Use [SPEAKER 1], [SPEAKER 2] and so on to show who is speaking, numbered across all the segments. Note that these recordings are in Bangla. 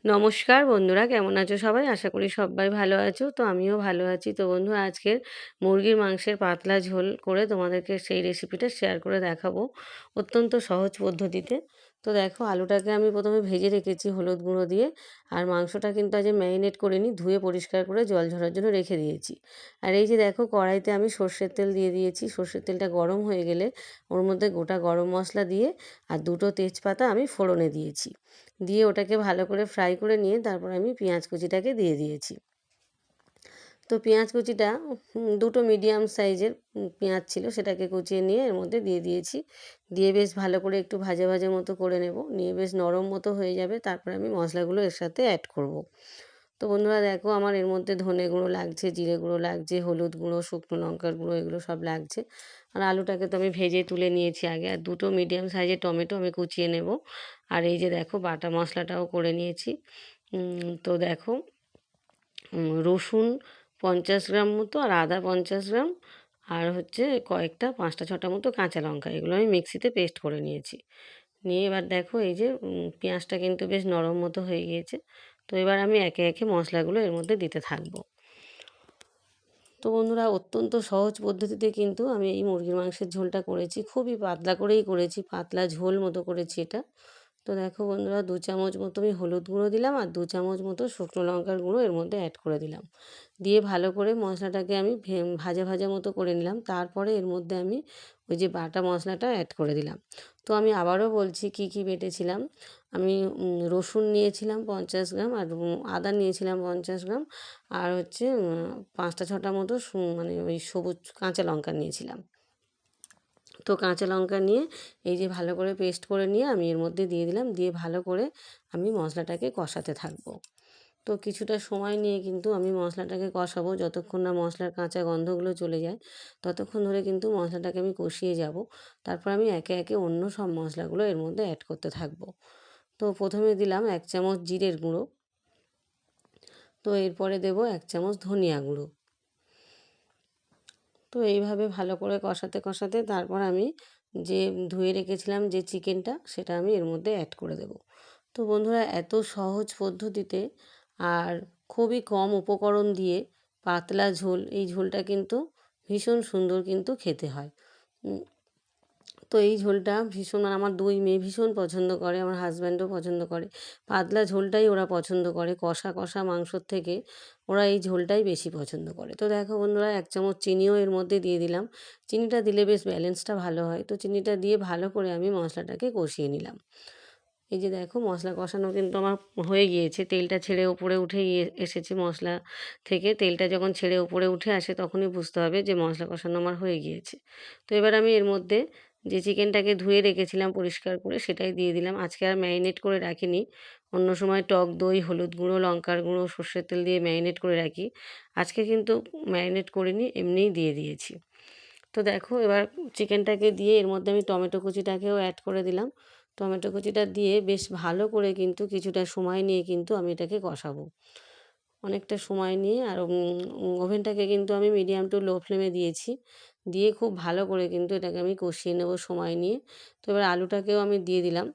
[SPEAKER 1] নমস্কার বন্ধুরা, কেমন আছো সবাই? আশা করি সবাই ভালো আছো। তো আমিও ভালো আছি। তো বন্ধুরা, আজকের মুরগির মাংসের পাতলা ঝোল করে তোমাদেরকে সেই রেসিপিটা শেয়ার করে দেখাবো অত্যন্ত সহজ পদ্ধতিতে। তো দেখো, আলুটাকে আমি প্রথমে ভেজে রেখেছি হলুদ গুঁড়ো দিয়ে। আর মাংসটা কিন্তু আজ ম্যারিনেট করে নিই, ধুয়ে পরিষ্কার করে জল ঝরার জন্য রেখে দিয়েছি। আর এই যে দেখো, কড়াইতে আমি সর্ষের তেল দিয়ে দিয়েছি। সর্ষের তেলটা গরম হয়ে গেলে ওর মধ্যে গোটা গরম মশলা দিয়ে আর দুটো তেজপাতা আমি ফোড়নে দিয়েছি। দিয়ে ওটাকে ভালো করে ফ্রাই করে নিয়ে তারপর আমি পেঁয়াজ কুচিটাকে দিয়ে দিয়েছি। তো পেঁয়াজ কুচিটা দুটো মিডিয়াম সাইজের পেঁয়াজ ছিল, সেটাকে কুচিয়ে নিয়ে এর মধ্যে দিয়ে দিয়েছি। দিয়ে বেশ ভালো করে একটু ভাজা ভাজা মতো করে নেব, নিয়ে বেশ নরম মতো হয়ে যাবে, তারপরে আমি মশলাগুলো এর সাথে অ্যাড করব। তো বন্ধুরা দেখো, আমার এর মধ্যে ধনে গুঁড়ো লাগছে, জিরে গুঁড়ো লাগছে, হলুদ গুঁড়ো, শুকনো লঙ্কার গুঁড়ো, এগুলো সব লাগছে। আর আলুটাকে তো আমি ভেজে তুলে নিয়েছি আগে। আর দুটো মিডিয়াম সাইজের টমেটো আমি কুচিয়ে নেব। আর এই যে দেখো, বাটা মশলাটাও করে নিয়েছি। তো দেখো, রসুন 50 গ্রাম মতো, আর আদা 50 গ্রাম, আর হচ্ছে কয়েকটা 5টা 6টা মতো কাঁচা লঙ্কা, এগুলো আমি মিক্সিতে পেস্ট করে নিয়েছি। নিয়ে এবার দেখো, এই যে পেঁয়াজটা কিন্তু বেশ নরম মতো হয়ে গিয়েছে। তো এবার আমি একে একে মশলাগুলো এর মধ্যে দিতে থাকবো। তো বন্ধুরা, অত্যন্ত সহজ পদ্ধতিতে কিন্তু আমি এই মুরগির মাংসের ঝোলটা করেছি। খুবই পাতলা করেই করেছি, পাতলা ঝোল মতো করেছি এটা। তো দেখো বন্ধুরা, 2 চামচ মতো আমি হলুদ গুঁড়ো দিলাম, আর 2 চামচ মতো শুকনো লঙ্কার গুঁড়ো এর মধ্যে অ্যাড করে দিলাম। দিয়ে ভালো করে মশলাটাকে আমি ভাজা ভাজা মতো করে নিলাম। তারপরে এর মধ্যে আমি ওই যে বাটা মশলাটা অ্যাড করে দিলাম। তো আমি আবারও বলছি কি কি বেটেছিলাম। আমি রসুন নিয়েছিলাম 50 গ্রাম, আর আদা নিয়েছিলাম 50 গ্রাম, আর হচ্ছে 5টা 6টা মতো মানে ওই সবুজ কাঁচা লঙ্কা নিয়েছিলাম। তো কাঁচা লঙ্কা নিয়ে এই যে ভালো করে পেস্ট করে নিয়ে আমি এর মধ্যে দিয়ে দিলাম। দিয়ে ভালো করে আমি মশলাটাকে কষাতে থাকবো। তো কিছুটা সময় নিয়ে কিন্তু আমি মশলাটাকে কষাবো, যতক্ষণ না মশলার কাঁচা গন্ধগুলো চলে যায় ততক্ষণ ধরে কিন্তু মশলাটাকে আমি কষিয়ে যাব। তারপর আমি একে একে অন্য সব মশলাগুলো এর মধ্যে অ্যাড করতে থাকবো। তো প্রথমে দিলাম 1 চামচ জিরের গুঁড়ো। তো এরপরে দেবো 1 চামচ ধনিয়া গুঁড়ো। তো এইভাবে ভালো করে কষাতে কষাতে তারপর আমি যে ধুয়ে রেখেছিলাম যে চিকেনটা, সেটা আমি এর মধ্যে অ্যাড করে দেব। তো বন্ধুরা, এত সহজ পদ্ধতিতে আর খুবই কম উপকরণ দিয়ে পাতলা ঝোল, এই ঝোলটা কিন্তু ভীষণ সুন্দর কিন্তু খেতে হয়। তো এই ঝোলটা ভীষণ, মানে আমার 2 মেয়ে ভীষণ পছন্দ করে, আমার হাজব্যান্ডও পছন্দ করে। পাতলা ঝোলটাই ওরা পছন্দ করে, কষা কষা মাংসর থেকে ওরা এই ঝোলটাই বেশি পছন্দ করে। তো দেখো বন্ধুরা, 1 চামচ চিনিও এর মধ্যে দিয়ে দিলাম। চিনিটা দিলে বেশ ব্যালেন্সটা ভালো হয়। তো চিনিটা দিয়ে ভালো করে আমি মশলাটাকে কষিয়ে নিলাম। এই যে দেখো, মশলা কষানো কিন্তু আমার হয়ে গিয়েছে, তেলটা ছেড়ে ওপরে উঠে এসেছে মশলা থেকে। তেলটা যখন ছেড়ে ওপরে উঠে আসে তখনই বুঝতে হবে যে মশলা কষানো আমার হয়ে গিয়েছে। তো এবার আমি এর মধ্যে যে চিকেনটাকে ধুয়ে রেখেছিলাম পরিষ্কার করে, সেটাই দিয়ে দিলাম। আজকে আর ম্যারিনেট করে রাখিনি, অন্য সময় টক দই, হলুদ গুঁড়ো, লঙ্কার গুঁড়ো, সর্ষের তেল দিয়ে ম্যারিনেট করে রাখি। আজকে কিন্তু ম্যারিনেট করিনি, এমনিই দিয়ে দিয়েছি। তো দেখো, এবার চিকেনটাকে দিয়ে এর মধ্যে আমি টমেটো কুচিটাকেও অ্যাড করে দিলাম। টমেটো কুচিটা দিয়ে বেশ ভালো করে কিন্তু কিছুটা সময় নিয়ে কিন্তু আমি এটাকে কষাবো, অনেকটা সময় নিয়ে। আর ওভেনটাকে কিন্তু আমি মিডিয়াম টু লো ফ্লেমে দিয়েছি। দিয়ে খুব ভালো করে কিন্তু এটাকে আমি কষিয়ে নেব সময় নিয়ে। তো এবার আলুটাকেও আমি দিয়ে দিলাম।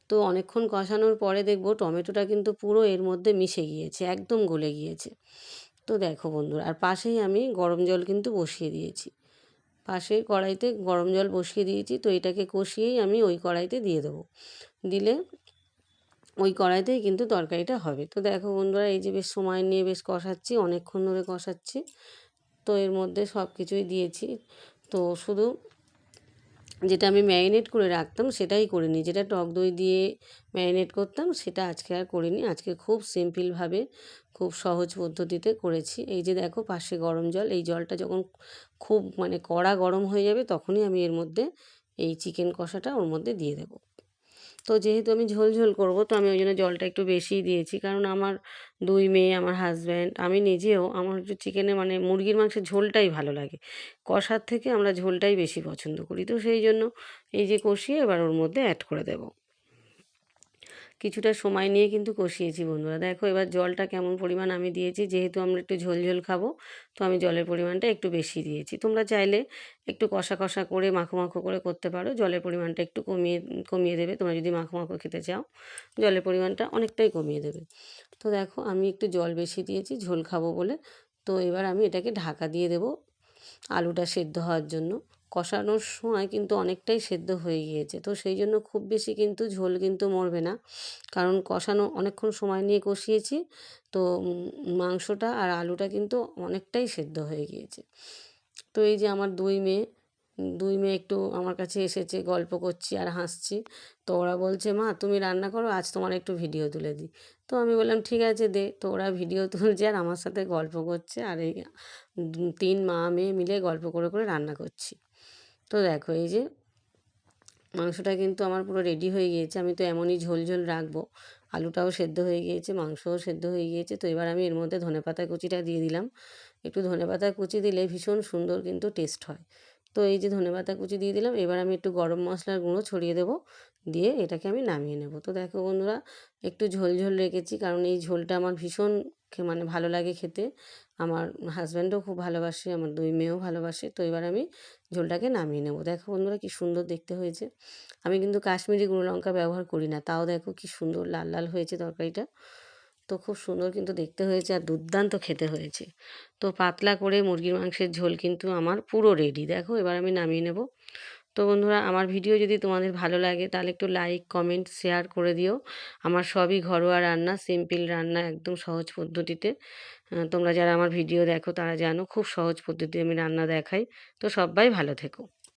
[SPEAKER 1] তো অনেকক্ষণ কষানোর পরে দেখব টমেটোটা কিন্তু পুরো এর মধ্যে মিশে গিয়েছে, একদম গলে গিয়েছে। তো দেখো বন্ধুরা, আর পাশেই আমি গরম জল কিন্তু বসিয়ে দিয়েছি। পাশের কড়াইতে গরম জল বসিয়ে দিয়েছি। তো এটাকে কষিয়েই আমি ওই কড়াইতে দিয়ে দেবো। দিলে ওই কড়াইতেই কিন্তু তরকারিটা হবে। তো দেখো বন্ধুরা, এই যে বেশ সময় নিয়ে বেশ কষাচ্ছি, অনেকক্ষণ ধরে কষাচ্ছি। তো এর মধ্যে সব কিছুই দিয়েছি। তো শুধু যেটা আমি ম্যারিনেট করে রাখতাম সেটাই করিনি, যেটা টক দই দিয়ে ম্যারিনেট করতাম সেটা আজকে আর করিনি। আজকে খুব সিম্পলভাবে, খুব সহজ পদ্ধতিতে করেছি। এই যে দেখো, পাশে গরম জল, এই জলটা যখন খুব মানে কড়া গরম হয়ে যাবে তখনই আমি এর মধ্যে এই চিকেন কষাটা ওর মধ্যে দিয়ে দেবো। তো যেহেতু আমি ঝোল ঝোল করবো, তো আমি ওই জন্য জলটা একটু বেশিই দিয়েছি, কারণ আমার 2 মেয়ে, আমার হাজব্যান্ড, আমি নিজেও, আমার হচ্ছে চিকেনে মানে মুরগির মাংসের ঝোলটাই ভালো লাগে। কষার থেকে আমরা ঝোলটাই বেশি পছন্দ করি। তো সেই জন্য এই যে কষিয়ে এবার ওর মধ্যে অ্যাড করে দেব। কিছুটা সময় নিয়ে কিন্তু কষিয়েছি বন্ধুরা। দেখো এবার জলটা কেমন পরিমাণ আমি দিয়েছি, যেহেতু আমরা একটু ঝোল ঝোল খাবো তো আমি জলের পরিমাণটা একটু বেশি দিয়েছি। তোমরা চাইলে একটু কষা কষা করে মাখো মাখো করে করতে পারো, জলের পরিমাণটা একটু কমিয়ে কমিয়ে দেবে। তোমরা যদি মাখো মাখো খেতে চাও জলের পরিমাণটা অনেকটাই কমিয়ে দেবে। তো দেখো আমি একটু জল বেশি দিয়েছি ঝোল খাবো বলে। তো এবার আমি এটাকে ঢাকা দিয়ে দেবো আলুটা সেদ্ধ হওয়ার জন্য। কষানোর সময় কিন্তু অনেকটাই সেদ্ধ হয়ে গিয়েছে, তো সেই জন্য খুব বেশি কিন্তু ঝোল কিন্তু মরবে না, কারণ কষানো অনেকক্ষণ সময় নিয়ে কষিয়েছি। তো মাংসটা আর আলুটা কিন্তু অনেকটাই সেদ্ধ হয়ে গিয়েছে। তো এই যে আমার দুই মেয়ে একটু আমার কাছে এসেছে, গল্প করছি আর হাসছি। তো ওরা বলছে, মা তুমি রান্না করো, আজ তোমার একটু ভিডিও তুলে দিই। তো আমি বললাম ঠিক আছে দে। তো ওরা ভিডিও তুলছে আর আমার সাথে গল্প করছে, আর এই 3 মা মেয়ে মিলে গল্প করে করে রান্না করছি। তো দেখো এই যে মাংসটা কিন্তু আমার পুরো রেডি হয়ে গিয়েছে। আমি তো এমনই ঝোল ঝোল রাখবো। আলুটাও সেদ্ধ হয়ে গিয়েছে, মাংসও সেদ্ধ হয়ে গিয়েছে। তো এবার আমি এর মধ্যে ধনেপাতা কুচিটা দিয়ে দিলাম। একটু ধনেপাতা কুচি দিলে ভীষণ সুন্দর কিন্তু টেস্ট হয়। তো এই যে ধনেপাতা কুচি দিয়ে দিলাম, এবার আমি একটু গরম মশলার গুঁড়ো ছড়িয়ে দেবো, দিয়ে এটাকে আমি নামিয়ে নেব। তো দেখো বন্ধুরা একটু ঝোল ঝোল রেখেছি, কারণ এই ঝোলটা আমার ভীষণ মানে ভালো লাগে খেতে। আমার হাজব্যান্ডও খুব ভালোবাসে, আমার 2 মেয়েও ভালোবাসে। তো এবার আমি ঝোলটাকে নামিয়ে নেব। দেখো বন্ধুরা কি সুন্দর দেখতে হয়েছে। আমি কিন্তু কাশ্মীরি গুঁড়ো লঙ্কা ব্যবহার করি না, তাও দেখো কি সুন্দর লাল লাল হয়েছে তরকারিটা। তো খুব সুন্দর কিন্তু দেখতে হয়েছে আর দুর্দান্ত খেতে হয়েছে। তো পাতলা করে মুরগির মাংসের ঝোল কিন্তু আমার পুরো রেডি। দেখো এবার আমি নামিয়ে নেব। তো বন্ধুরা আমার ভিডিও যদি তোমাদের ভালো লাগে তাহলে একটু লাইক কমেন্ট শেয়ার করে দিও। আমার সবই ঘরোয়া রান্না, সিম্পল রান্না, একদম সহজ পদ্ধতিতে। তোমরা যারা আমার ভিডিও দেখো তারা জানো খুব সহজ পদ্ধতি আমি রান্না দেখাই। তো সবাই ভালো থেকো।